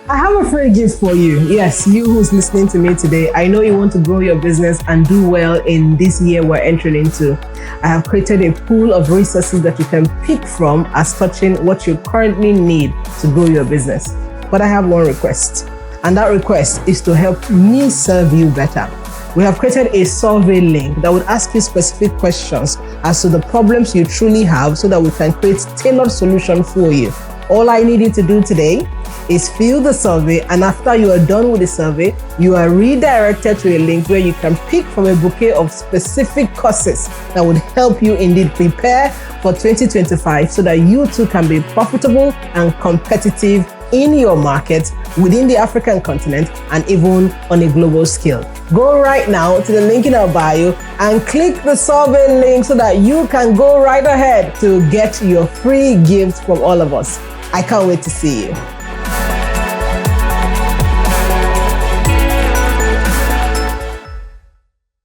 I have a free gift for you. Yes, you who's listening to me today, I know you want to grow your business and do well in this year we're entering into. I have created a pool of resources that you can pick from as touching what you currently need to grow your business. But I have one request, and that request is to help me serve you better. We have created a survey link that would ask you specific questions as to the problems you truly have so that we can create tailored solutions for you. All I need you to do today is fill the survey, and after you are done with the survey, you are redirected to a link where you can pick from a bouquet of specific courses that would help you indeed prepare for 2025 so that you too can be profitable and competitive in your market within the African continent and even on a global scale. Go right now to the link in our bio and click the survey link so that you can go right ahead to get your free gift from all of us. I can't wait to see you.